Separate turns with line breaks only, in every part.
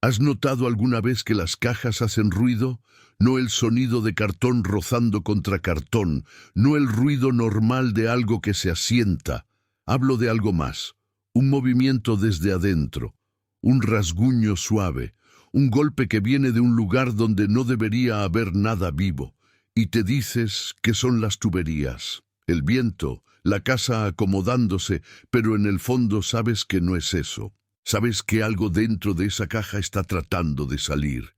¿Has notado alguna vez que las cajas hacen ruido? No el sonido de cartón rozando contra cartón, no el ruido normal de algo que se asienta. Hablo de algo más, un movimiento desde adentro, un rasguño suave, un golpe que viene de un lugar donde no debería haber nada vivo, y te dices que son las tuberías, el viento, la casa acomodándose, pero en el fondo sabes que no es eso. Sabes que algo dentro de esa caja está tratando de salir.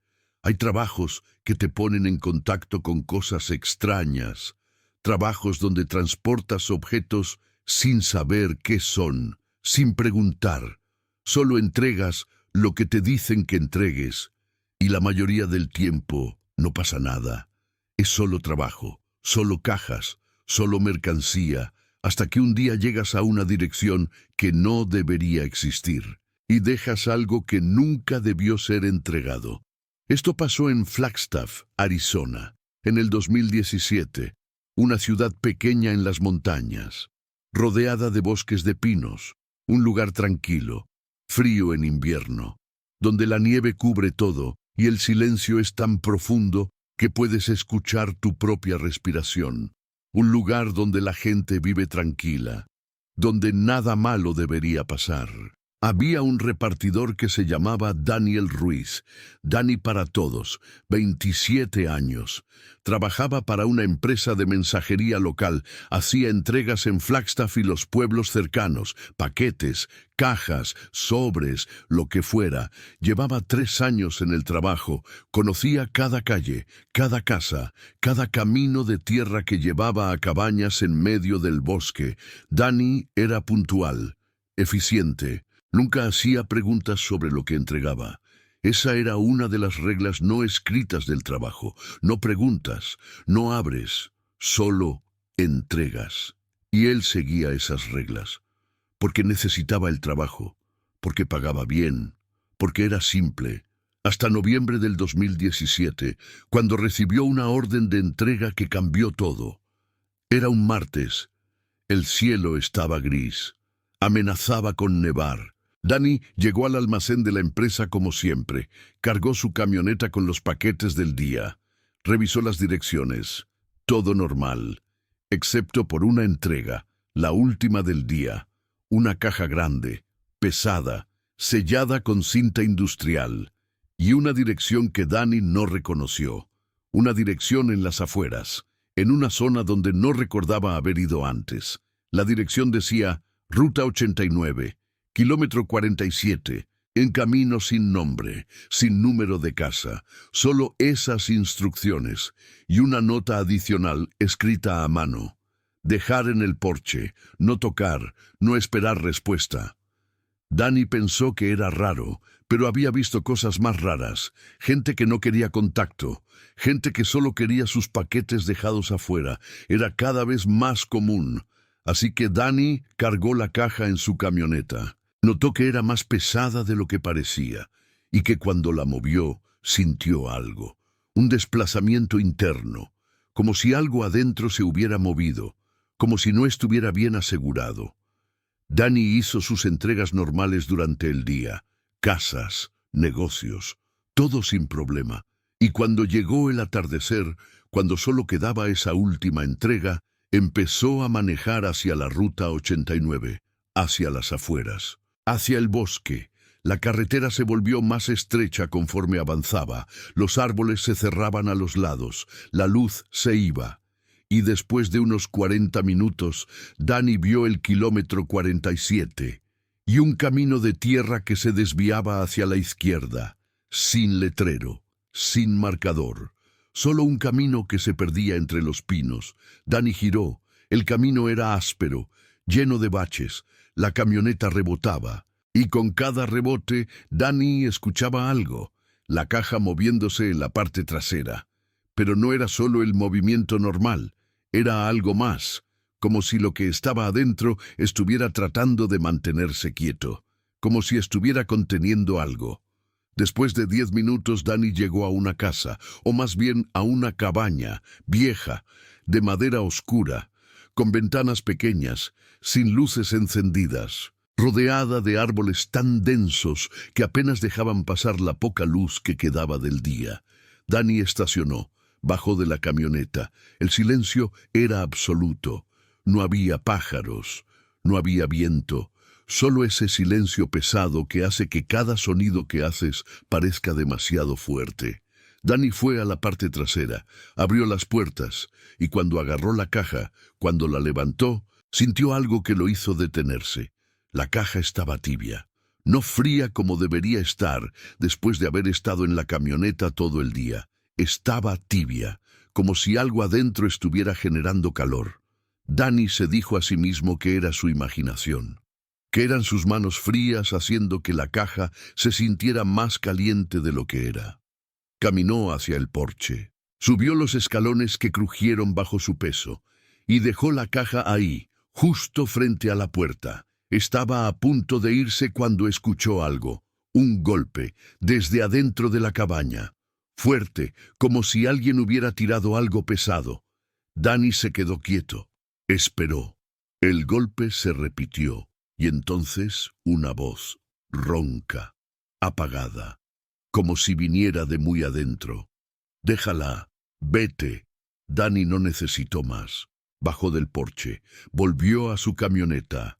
Hay trabajos que te ponen en contacto con cosas extrañas, trabajos donde transportas objetos sin saber qué son, sin preguntar. Solo entregas lo que te dicen que entregues, y la mayoría del tiempo no pasa nada. Es solo trabajo, solo cajas, solo mercancía, hasta que un día llegas a una dirección que no debería existir y dejas algo que nunca debió ser entregado. Esto pasó en Flagstaff, Arizona, en el 2017, una ciudad pequeña en las montañas, rodeada de bosques de pinos, un lugar tranquilo, frío en invierno, donde la nieve cubre todo y el silencio es tan profundo que puedes escuchar tu propia respiración. Un lugar donde la gente vive tranquila, donde nada malo debería pasar. Había un repartidor que se llamaba Daniel Ruiz, Dani para todos, 27 años. Trabajaba para una empresa de mensajería local, hacía entregas en Flagstaff y los pueblos cercanos, paquetes, cajas, sobres, lo que fuera. Llevaba 3 años en el trabajo, conocía cada calle, cada casa, cada camino de tierra que llevaba a cabañas en medio del bosque. Dani era puntual, eficiente. Nunca hacía preguntas sobre lo que entregaba. Esa era una de las reglas no escritas del trabajo. No preguntas, no abres, solo entregas. Y él seguía esas reglas, porque necesitaba el trabajo, porque pagaba bien, porque era simple. Hasta noviembre del 2017, cuando recibió una orden de entrega que cambió todo. Era un martes. El cielo estaba gris. Amenazaba con nevar. Dani llegó al almacén de la empresa como siempre, cargó su camioneta con los paquetes del día, revisó las direcciones, todo normal, excepto por una entrega, la última del día, una caja grande, pesada, sellada con cinta industrial, y una dirección que Dani no reconoció, una dirección en las afueras, en una zona donde no recordaba haber ido antes. La dirección decía Ruta 89, Kilómetro 47, en camino sin nombre, sin número de casa, solo esas instrucciones y una nota adicional escrita a mano. Dejar en el porche, no tocar, no esperar respuesta. Dani pensó que era raro, pero había visto cosas más raras, gente que no quería contacto, gente que solo quería sus paquetes dejados afuera. Era cada vez más común, así que Dani cargó la caja en su camioneta. Notó que era más pesada de lo que parecía, y que cuando la movió, sintió algo, un desplazamiento interno, como si algo adentro se hubiera movido, como si no estuviera bien asegurado. Dani hizo sus entregas normales durante el día, casas, negocios, todo sin problema, y cuando llegó el atardecer, cuando solo quedaba esa última entrega, empezó a manejar hacia la Ruta 89, hacia las afueras. Hacia el bosque. La carretera se volvió más estrecha conforme avanzaba, los árboles se cerraban a los lados, la luz se iba. Y después de unos 40 minutos, Dani vio el kilómetro 47 y un camino de tierra que se desviaba hacia la izquierda, sin letrero, sin marcador, solo un camino que se perdía entre los pinos. Dani giró, el camino era áspero, lleno de baches. La camioneta rebotaba, y con cada rebote Dani escuchaba algo, la caja moviéndose en la parte trasera. Pero no era solo el movimiento normal, era algo más, como si lo que estaba adentro estuviera tratando de mantenerse quieto, como si estuviera conteniendo algo. Después de 10 minutos Dani llegó a una casa, o más bien a una cabaña, vieja, de madera oscura, con ventanas pequeñas, sin luces encendidas. rodeada de árboles tan densos que apenas dejaban pasar la poca luz que quedaba del día. Dani estacionó, bajó de la camioneta. El silencio era absoluto. No había pájaros, no había viento, solo ese silencio pesado que hace que cada sonido que haces parezca demasiado fuerte. Dani fue a la parte trasera, abrió las puertas, y cuando agarró la caja, cuando la levantó, sintió algo que lo hizo detenerse. La caja estaba tibia, no fría como debería estar después de haber estado en la camioneta todo el día. Estaba tibia, como si algo adentro estuviera generando calor. Dani se dijo a sí mismo que era su imaginación, que eran sus manos frías haciendo que la caja se sintiera más caliente de lo que era. Caminó hacia el porche, subió los escalones que crujieron bajo su peso y dejó la caja ahí, justo frente a la puerta. Estaba a punto de irse cuando escuchó algo, un golpe, desde adentro de la cabaña, fuerte, como si alguien hubiera tirado algo pesado. Dani se quedó quieto, esperó. El golpe se repitió, y entonces una voz, ronca, apagada, como si viniera de muy adentro. «Déjala, vete». Dani no necesitó más. Bajó del porche, volvió a su camioneta,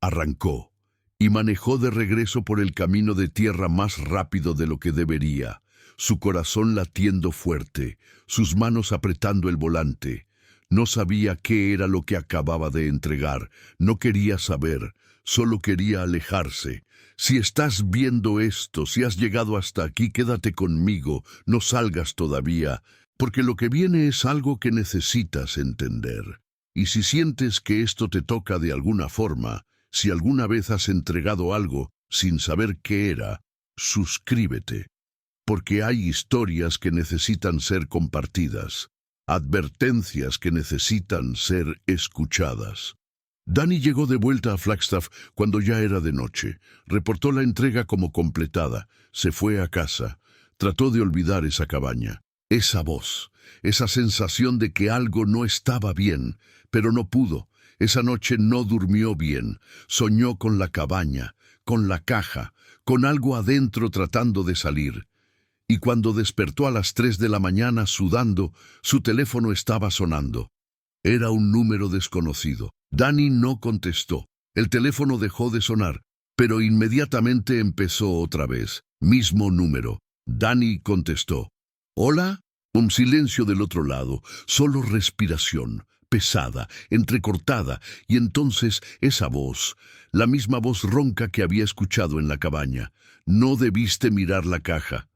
arrancó y manejó de regreso por el camino de tierra más rápido de lo que debería, su corazón latiendo fuerte, sus manos apretando el volante. No sabía qué era lo que acababa de entregar, no quería saber, solo quería alejarse. Si estás viendo esto, si has llegado hasta aquí, quédate conmigo, no salgas todavía, porque lo que viene es algo que necesitas entender. Y si sientes que esto te toca de alguna forma, si alguna vez has entregado algo sin saber qué era, suscríbete, porque hay historias que necesitan ser compartidas, advertencias que necesitan ser escuchadas. Dani llegó de vuelta a Flagstaff cuando ya era de noche. Reportó la entrega como completada. Se fue a casa. Trató de olvidar esa cabaña, esa voz, esa sensación de que algo no estaba bien, pero no pudo. Esa noche no durmió bien. Soñó con la cabaña, con la caja, con algo adentro tratando de salir. Y cuando despertó a las 3 de la mañana sudando, su teléfono estaba sonando. Era un número desconocido. Dani no contestó. El teléfono dejó de sonar, pero inmediatamente empezó otra vez. Mismo número. Dani contestó. ¿Hola? Un silencio del otro lado, solo respiración, pesada, entrecortada, y entonces esa voz, la misma voz ronca que había escuchado en la cabaña. No debiste mirar la caja.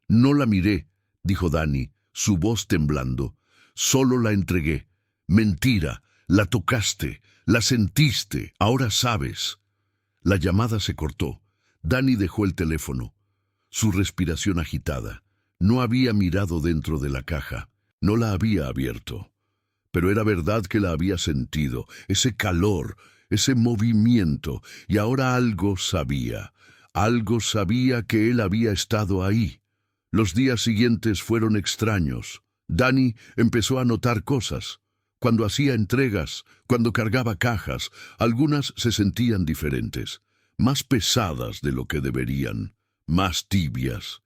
No la miré, dijo Dani, su voz temblando. Solo la entregué. Mentira, la tocaste, la sentiste, ahora sabes. La llamada se cortó. Dani dejó el teléfono, su respiración agitada. No había mirado dentro de la caja, no la había abierto. Pero era verdad que la había sentido, ese calor, ese movimiento, y ahora algo sabía que él había estado ahí. Los días siguientes fueron extraños. Dani empezó a notar cosas. Cuando hacía entregas, cuando cargaba cajas, algunas se sentían diferentes, más pesadas de lo que deberían, más tibias.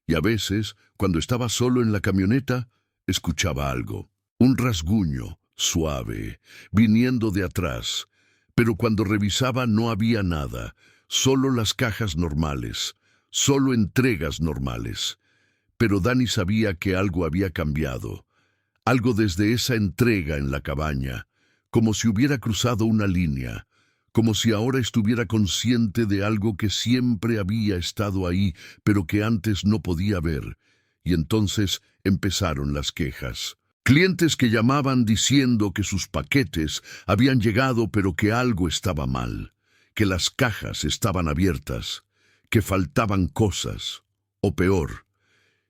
Y a veces, cuando estaba solo en la camioneta, escuchaba algo, un rasguño suave, viniendo de atrás. Pero cuando revisaba no había nada, solo las cajas normales, solo entregas normales. Pero Dani sabía que algo había cambiado. Algo desde esa entrega en la cabaña, como si hubiera cruzado una línea, como si ahora estuviera consciente de algo que siempre había estado ahí, pero que antes no podía ver. Y entonces empezaron las quejas. Clientes que llamaban diciendo que sus paquetes habían llegado pero que algo estaba mal, que las cajas estaban abiertas, que faltaban cosas, o peor,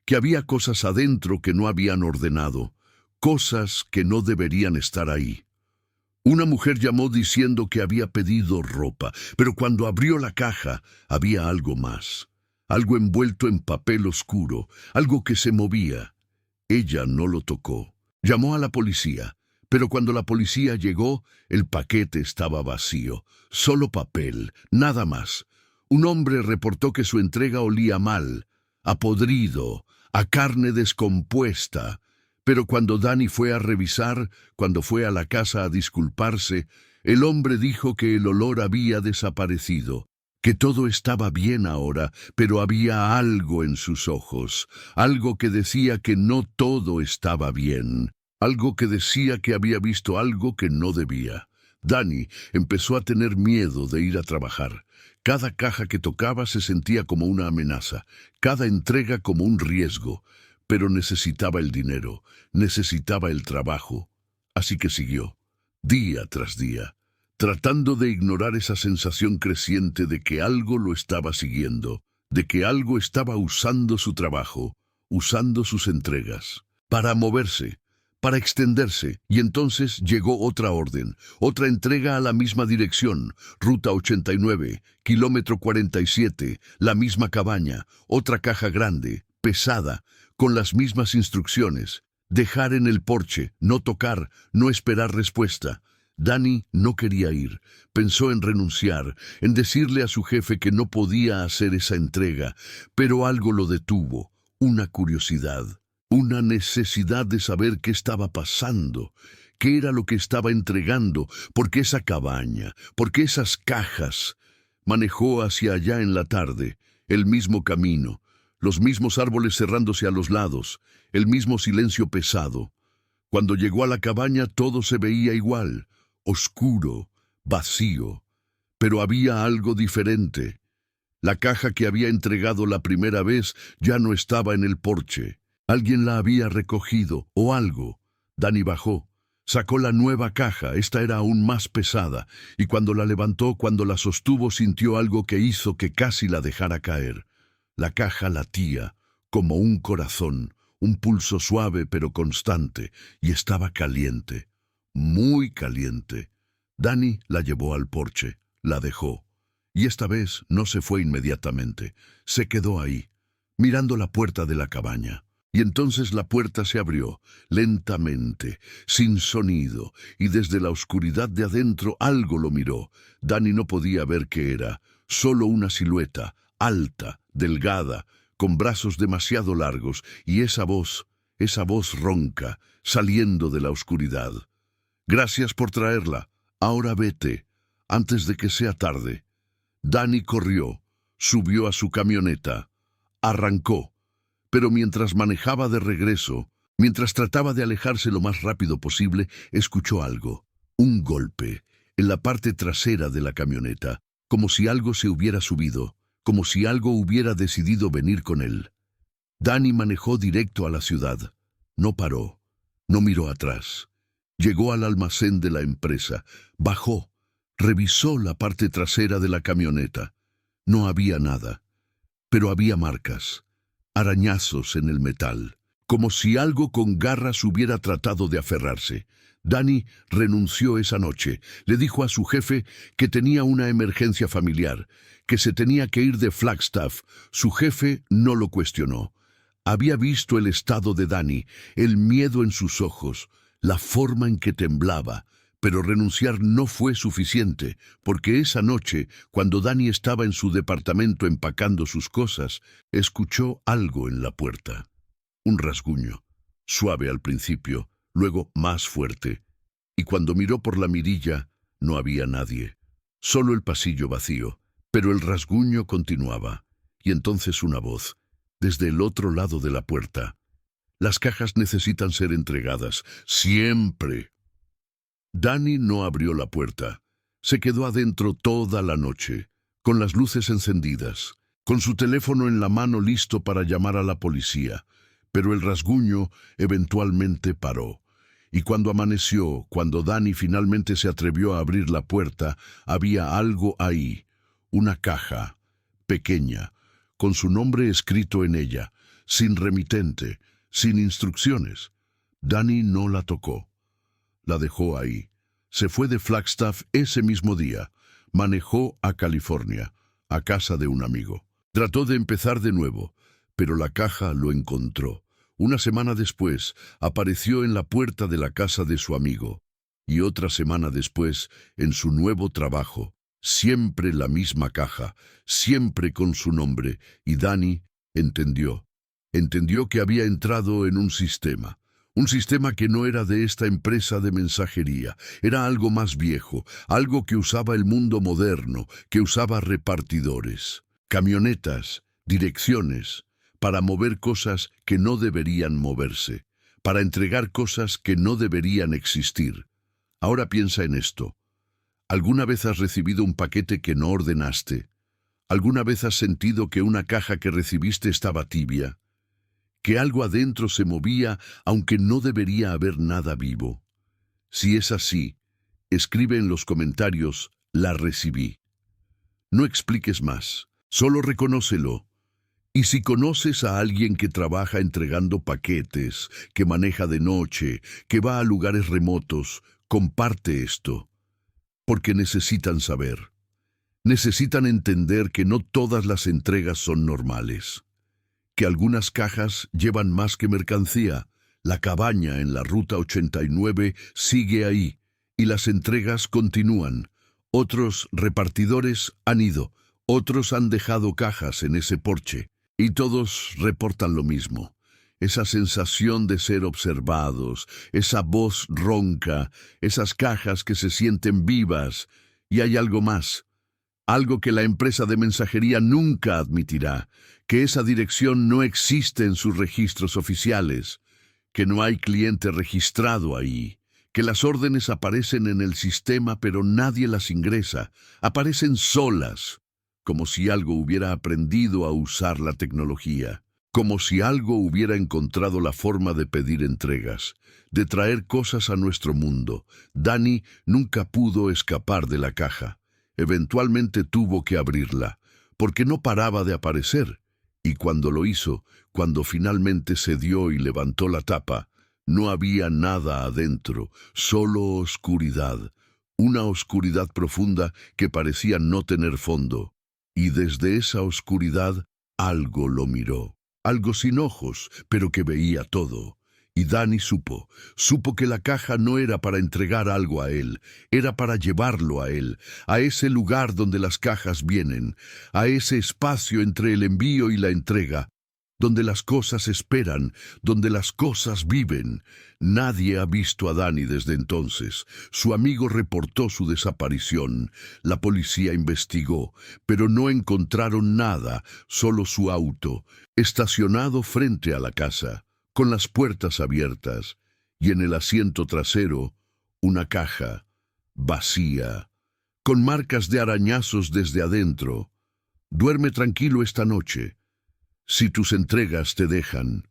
que había cosas adentro que no habían ordenado, cosas que no deberían estar ahí. Una mujer llamó diciendo que había pedido ropa, pero cuando abrió la caja había algo más, algo envuelto en papel oscuro, algo que se movía. Ella no lo tocó. Llamó a la policía, Pero cuando la policía llegó, el paquete estaba vacío. Solo papel, nada más. Un hombre reportó que su entrega olía mal, a podrido, a carne descompuesta. Pero cuando Danny fue a revisar, cuando fue a la casa a disculparse, el hombre dijo que el olor había desaparecido, que todo estaba bien ahora, pero había algo en sus ojos, algo que decía que no todo estaba bien, algo que decía que había visto algo que no debía. Danny empezó a tener miedo de ir a trabajar. Cada caja que tocaba se sentía como una amenaza, cada entrega como un riesgo, pero necesitaba el dinero, necesitaba el trabajo. Así que siguió, día tras día, tratando de ignorar esa sensación creciente de que algo lo estaba siguiendo, de que algo estaba usando su trabajo, usando sus entregas, para moverse, para extenderse, y entonces llegó otra orden, otra entrega a la misma dirección, Ruta 89, kilómetro 47, la misma cabaña, otra caja grande, pesada, con las mismas instrucciones, dejar en el porche, no tocar, no esperar respuesta. Danny no quería ir, pensó en renunciar, en decirle a su jefe que no podía hacer esa entrega, pero algo lo detuvo, una curiosidad. Una necesidad de saber qué estaba pasando, qué era lo que estaba entregando, por qué esa cabaña, por qué esas cajas. Manejó hacia allá en la tarde, el mismo camino, los mismos árboles cerrándose a los lados, el mismo silencio pesado. Cuando llegó a la cabaña todo se veía igual, oscuro, vacío, pero había algo diferente. La caja que había entregado la primera vez ya no estaba en el porche. Alguien la había recogido, o algo. Danny bajó, sacó la nueva caja, esta era aún más pesada, y cuando la levantó, cuando la sostuvo, sintió algo que hizo que casi la dejara caer. La caja latía, como un corazón, un pulso suave pero constante, y estaba caliente, muy caliente. Danny la llevó al porche, la dejó, y esta vez no se fue inmediatamente, se quedó ahí, mirando la puerta de la cabaña. Y entonces la puerta se abrió, lentamente, sin sonido, y desde la oscuridad de adentro algo lo miró. Danny no podía ver qué era, solo una silueta, alta, delgada, con brazos demasiado largos, y esa voz ronca, saliendo de la oscuridad. «Gracias por traerla. Ahora vete, antes de que sea tarde». Danny corrió, subió a su camioneta, arrancó. Pero mientras manejaba de regreso, mientras trataba de alejarse lo más rápido posible, escuchó algo, un golpe, en la parte trasera de la camioneta, como si algo se hubiera subido, como si algo hubiera decidido venir con él. Danny manejó directo a la ciudad. No paró, no miró atrás. Llegó al almacén de la empresa, bajó, revisó la parte trasera de la camioneta. No había nada, pero había marcas. Arañazos en el metal, como si algo con garras hubiera tratado de aferrarse. Danny renunció esa noche. Le dijo a su jefe que tenía una emergencia familiar, que se tenía que ir de Flagstaff. Su jefe no lo cuestionó. Había visto el estado de Danny, el miedo en sus ojos, la forma en que temblaba. Pero renunciar no fue suficiente, porque esa noche, cuando Danny estaba en su departamento empacando sus cosas, escuchó algo en la puerta. Un rasguño, suave al principio, luego más fuerte. Y cuando miró por la mirilla, no había nadie. Solo el pasillo vacío, pero el rasguño continuaba. Y entonces una voz, desde el otro lado de la puerta. «Las cajas necesitan ser entregadas, siempre». Danny no abrió la puerta. Se quedó adentro toda la noche, con las luces encendidas, con su teléfono en la mano listo para llamar a la policía. Pero el rasguño eventualmente paró. Y cuando amaneció, cuando Danny finalmente se atrevió a abrir la puerta, había algo ahí, una caja, pequeña, con su nombre escrito en ella, sin remitente, sin instrucciones. Danny no la tocó. La dejó ahí. Se fue de Flagstaff ese mismo día. Manejó a California, a casa de un amigo. Trató de empezar de nuevo, pero la caja lo encontró. Una semana después, apareció en la puerta de la casa de su amigo. Y otra semana después, en su nuevo trabajo, siempre la misma caja, siempre con su nombre, y Dani entendió. Entendió que había entrado en un sistema que no era de esta empresa de mensajería, era algo más viejo, algo que usaba el mundo moderno, que usaba repartidores, camionetas, direcciones, para mover cosas que no deberían moverse, para entregar cosas que no deberían existir. Ahora piensa en esto. ¿Alguna vez has recibido un paquete que no ordenaste? ¿Alguna vez has sentido que una caja que recibiste estaba tibia? ¿Que algo adentro se movía aunque no debería haber nada vivo? Si es así, escribe en los comentarios, la recibí. No expliques más, solo reconócelo. Y si conoces a alguien que trabaja entregando paquetes, que maneja de noche, que va a lugares remotos, comparte esto, porque necesitan saber. Necesitan entender que no todas las entregas son normales, que algunas cajas llevan más que mercancía. La cabaña en la Ruta 89 sigue ahí, y las entregas continúan. Otros repartidores han ido, otros han dejado cajas en ese porche, y todos reportan lo mismo. Esa sensación de ser observados, esa voz ronca, esas cajas que se sienten vivas. Y hay algo más, algo que la empresa de mensajería nunca admitirá, que esa dirección no existe en sus registros oficiales, que no hay cliente registrado ahí, que las órdenes aparecen en el sistema pero nadie las ingresa, aparecen solas, como si algo hubiera aprendido a usar la tecnología. Como si algo hubiera encontrado la forma de pedir entregas, de traer cosas a nuestro mundo. Dani nunca pudo escapar de la caja. Eventualmente tuvo que abrirla, porque no paraba de aparecer. Y cuando lo hizo, cuando finalmente cedió y levantó la tapa, no había nada adentro, solo oscuridad. Una oscuridad profunda que parecía no tener fondo. Y desde esa oscuridad algo lo miró. Algo sin ojos, pero que veía todo. Y Dani supo que la caja no era para entregar algo a él, era para llevarlo a él, a ese lugar donde las cajas vienen, a ese espacio entre el envío y la entrega, donde las cosas esperan, donde las cosas viven. Nadie ha visto a Dani desde entonces. Su amigo reportó su desaparición. La policía investigó, pero no encontraron nada, solo su auto, estacionado frente a la casa, con las puertas abiertas, y en el asiento trasero, una caja, vacía, con marcas de arañazos desde adentro. Duerme tranquilo esta noche. Si tus entregas te dejan,